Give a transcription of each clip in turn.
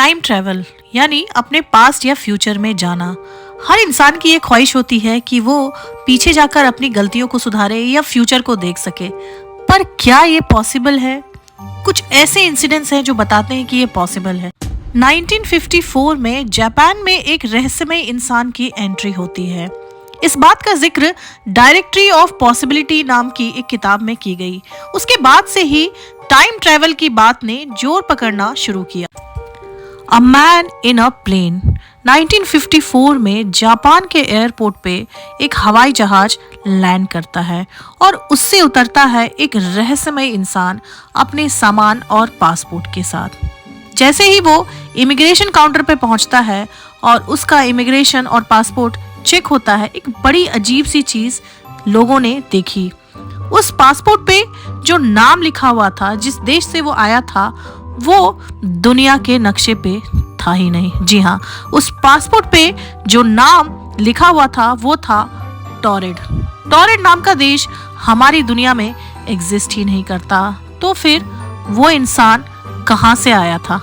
Time travel यानी अपने past या फ्यूचर में जाना। हर इंसान की ये ख्वाहिश होती है कि वो पीछे जाकर अपनी गलतियों को सुधारे या फ्यूचर को देख सके, पर क्या ये पॉसिबल है? कुछ ऐसे इंसिडेंट्स हैं जो बताते हैं कि ये पॉसिबल है। 1954 में जापान में एक रहस्यमय इंसान की एंट्री होती है। इस बात का जिक्र डायरेक्टरी ऑफ पॉसिबिलिटी नाम की एक किताब में की गई। उसके बाद से ही टाइम ट्रेवल की बात ने जोर पकड़ना शुरू किया। A man in a plane. 1954 में जापान के एयरपोर्ट पे एक हवाई जहाज लैंड करता है और उससे उतरता है एक रहस्यमय इंसान अपने सामान और पासपोर्ट के साथ। जैसे ही वो इमिग्रेशन काउंटर पे पहुंचता है और उसका इमिग्रेशन और पासपोर्ट चेक होता है, एक बड़ी अजीब सी चीज लोगों ने देखी। उस पासपोर्ट पे जो नाम लिखा हुआ था, जिस देश से वो आया था, वो दुनिया के नक्शे पे था ही नहीं। जी हाँ, उस पासपोर्ट पे जो नाम लिखा हुआ था वो था टॉरेड। टॉरेड नाम का देश हमारी दुनिया में एग्जिस्ट ही नहीं करता। तो फिर वो इंसान कहां से आया था?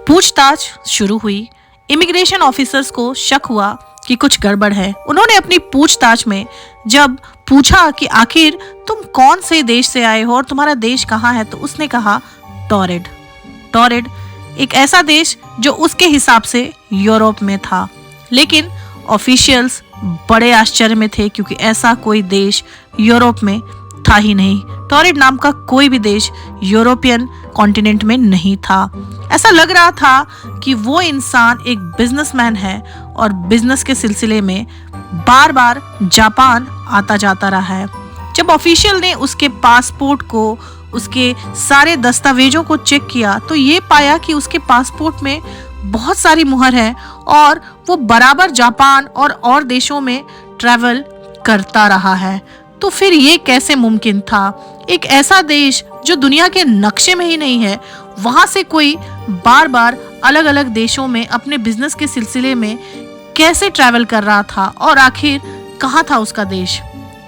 पूछताछ शुरू हुई। इमिग्रेशन ऑफिसर्स को शक हुआ कि कुछ गड़बड़ है। उन्होंने अपनी पूछताछ में जब पूछा कि आखिर तुम कौन से देश से आए हो और तुम्हारा देश कहाँ है, तो उसने कहा टॉरेड। टॉरेड एक ऐसा देश जो उसके हिसाब से यूरोप में था, लेकिन ऑफिशियल्स बड़े आश्चर्य में थे क्योंकि ऐसा कोई देश यूरोप में था ही नहीं। टॉरेड नाम का कोई भी देश यूरोपियन कॉन्टिनेंट में नहीं था। ऐसा लग रहा था कि वो इंसान एक बिजनेसमैन है और बिजनेस के सिलसिले में बार बार जापान आता जाता रहा है। जब ऑफिशियल ने उसके पासपोर्ट को, उसके सारे दस्तावेजों को चेक किया तो ये पाया कि उसके पासपोर्ट में बहुत सारी मुहर है और वो बराबर जापान और देशों में ट्रैवल करता रहा है। तो फिर ये कैसे मुमकिन था? एक ऐसा देश जो दुनिया के नक्शे में ही नहीं है, वहां से कोई बार बार अलग अलग देशों में अपने बिजनेस के सिलसिले में कैसे ट्रैवल कर रहा था? और आखिर कहाँ था उसका देश?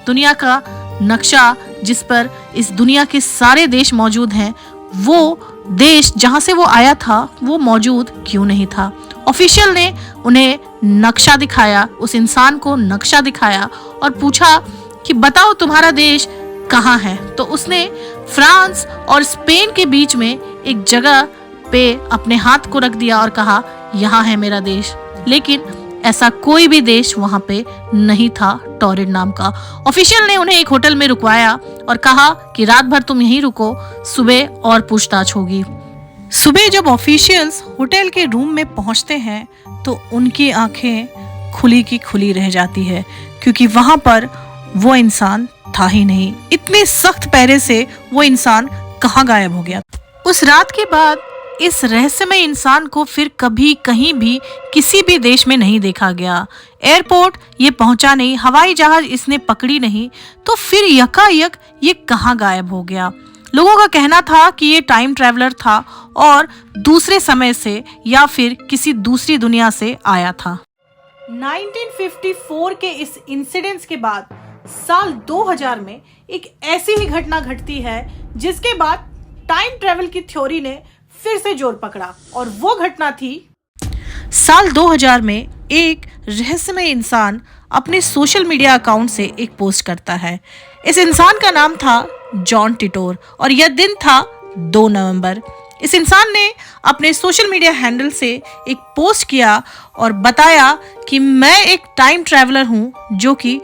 दुनिया का नक्शा जिस पर इस दुनिया के सारे देश मौजूद हैं, वो देश जहां से वो आया था वो मौजूद क्यों नहीं था? ऑफिशियल ने उन्हें नक्शा दिखाया, उस इंसान को नक्शा दिखाया और पूछा कि बताओ तुम्हारा देश कहाँ है? तो उसने फ्रांस और स्पेन के बीच में एक जगह पे अपने हाथ को रख दिया और कहा यहाँ है मेरा देश। लेकिन ऐसा कोई भी देश वहां पे नहीं था टॉरेड नाम का। ऑफिशियल ने उन्हें एक होटल में रुकवाया और कहा कि रात भर तुम यहीं रुको, सुबह और पूछताछ होगी। सुबह जब ऑफिशियल्स होटल के रूम में पहुंचते हैं तो उनकी आंखें खुली की खुली रह जाती है क्योंकि वहां पर वो इंसान था ही नहीं। इतने सख्त पहरे से वो इंसान कहाँ गायब हो गया? उस रात के बाद इस रहस्यमय इंसान को फिर कभी कहीं भी किसी भी देश में नहीं देखा गया। एयरपोर्ट ये पहुंचा नहीं, हवाई जहाज इसने पकड़ी नहीं, तो फिर यकायक ये कहाँ गायब हो गया? लोगों का कहना था कि ये टाइम ट्रैवलर था और दूसरे समय से या फिर किसी दूसरी दुनिया से आया था। 1954 के इस इंसिडेंट्स के बाद साल 2000 में एक ऐसी ही घटना घटती है जिसके बाद टाइम ट्रैवल की थ्योरी ने फिर से जोर पकड़ा, और वो घटना थी साल 2000 में एक रहस्यमय इंसान अपने सोशल मीडिया अकाउंट से एक पोस्ट करता है। इस इंसान का नाम था जॉन टिटोर और यह दिन था 2 नवंबर। इस इंसान ने अपने सोशल मीडिया हैंडल से एक पोस्ट किया और बताया कि मैं एक टाइम ट्रैवलर हूं जो कि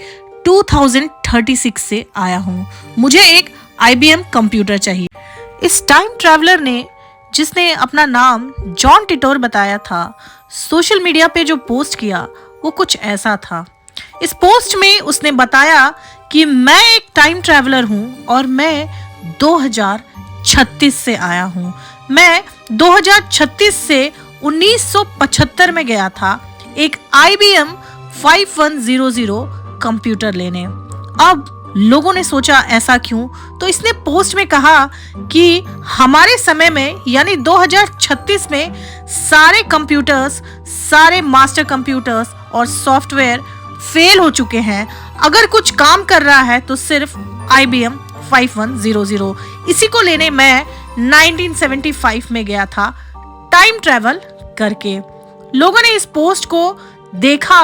2036 से आया हूं। मुझे एक IBM कंप्यूटर चाहिए। इस टाइम ट्रैवलर ने, जिसने अपना नाम जॉन टिटोर बताया था, सोशल मीडिया पे जो पोस्ट किया वो कुछ ऐसा था। इस पोस्ट में उसने बताया कि मैं एक टाइम ट्रैवलर हूं और मैं 2036 से आया हूं। मैं 2036 से 1975 में गया था एक IBM 5100 कंप्यूटर लेने। अब लोगों ने सोचा ऐसा क्यों, तो इसने पोस्ट में कहा कि हमारे समय में यानी 2036 में सारे कंप्यूटर्स, सारे मास्टर कंप्यूटर्स और सॉफ्टवेयर फेल हो चुके हैं। अगर कुछ काम कर रहा है तो सिर्फ IBM 5100। इसी को लेने मैं 1975 में गया था टाइम ट्रेवल करके। लोगों ने इस पोस्ट को देखा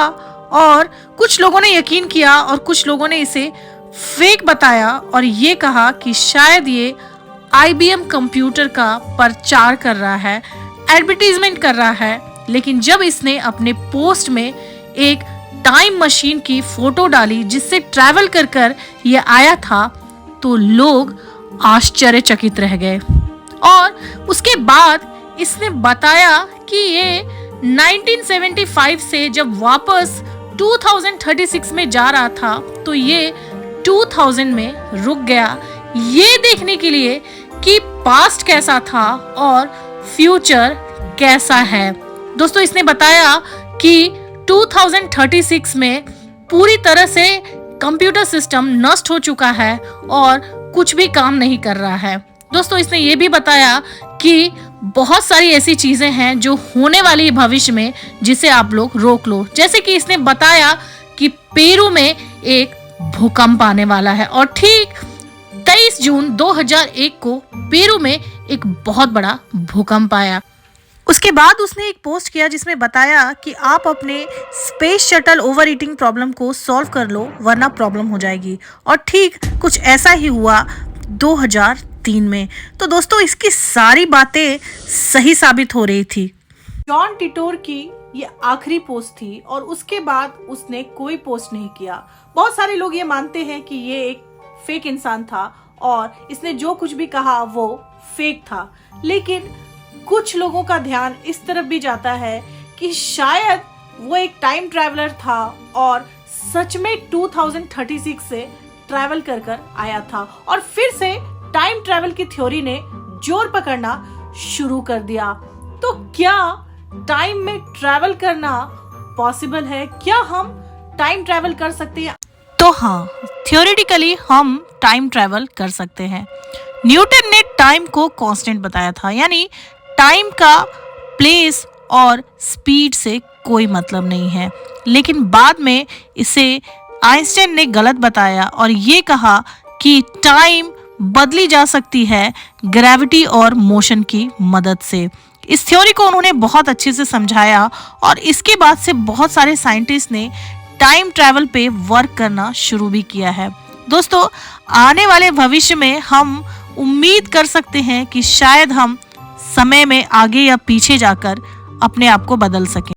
और कुछ लोगों ने यकीन किया और कुछ लोगों ने इसे फेक बताया और ये कहा कि शायद ये IBM कंप्यूटर का प्रचार कर रहा है, एडवर्टीजमेंट कर रहा है। लेकिन जब इसने अपने पोस्ट में एक टाइम मशीन की फोटो डाली जिससे ट्रैवल कर कर ये आया था, तो लोग आश्चर्यचकित रह गए। और उसके बाद इसने बताया कि ये 1975 से जब वापस 2036 में जा रहा था तो ये 2000 में रुक गया, ये देखने के लिए कि पास्ट कैसा था और फ्यूचर कैसा है। दोस्तों, इसने बताया कि 2036 में पूरी तरह से कंप्यूटर सिस्टम नष्ट हो चुका है और कुछ भी काम नहीं कर रहा है। दोस्तों, इसने ये भी बताया कि बहुत सारी ऐसी चीजें हैं जो होने वाली भविष्य में, जिसे आप लोग रोक लो। जैसे कि इसने बताया कि पेरू में एक भूकंप आने वाला है और ठीक 23 जून 2001 को पेरू में एक बहुत बड़ा भूकंप आया। उसके बाद उसने एक पोस्ट किया जिसमें बताया कि आप अपने space shuttle over eating problem को सॉल्व कर लो वरना प्रॉब्लम हो जाएगी। और ठीक कुछ ऐसा ही हुआ 2003 में। तो दोस्तों, इसकी सारी बातें सही साबित हो रही थी। जॉन टिटोर की ये आखिरी पोस्ट थी और उसके बाद उसने कोई पोस्ट नहीं किया। बहुत सारे लोग ये मानते हैं कि ये एक फेक इंसान था और इसने जो कुछ भी कहा वो फेक था। लेकिन कुछ लोगों का ध्यान इस तरफ भी जाता है कि शायद वो एक टाइम ट्रैवलर था और सच में 2036 से ट्रैवल कर कर आया था और फिर से टाइम ट्रैवल की थ्योरी ने जोर पकड़ना शुरू कर दिया। तो क्या टाइम में ट्रैवल करना पॉसिबल है? क्या हम टाइम ट्रैवल कर सकते हैं? तो हाँ, थियोरेटिकली हम टाइम ट्रैवल कर सकते हैं। न्यूटन ने टाइम को कांस्टेंट बताया था, यानी टाइम का प्लेस और स्पीड से कोई मतलब नहीं है। लेकिन बाद में इसे आइंस्टाइन ने गलत बताया और ये कहा कि टाइम बदली जा सकती है ग्रेविटी और मोशन की मदद से। इस थ्योरी को उन्होंने बहुत अच्छे से समझाया और इसके बाद से बहुत सारे साइंटिस्ट ने टाइम ट्रैवल पे वर्क करना शुरू भी किया है। दोस्तों, आने वाले भविष्य में हम उम्मीद कर सकते हैं कि शायद हम समय में आगे या पीछे जाकर अपने आप को बदल सकें।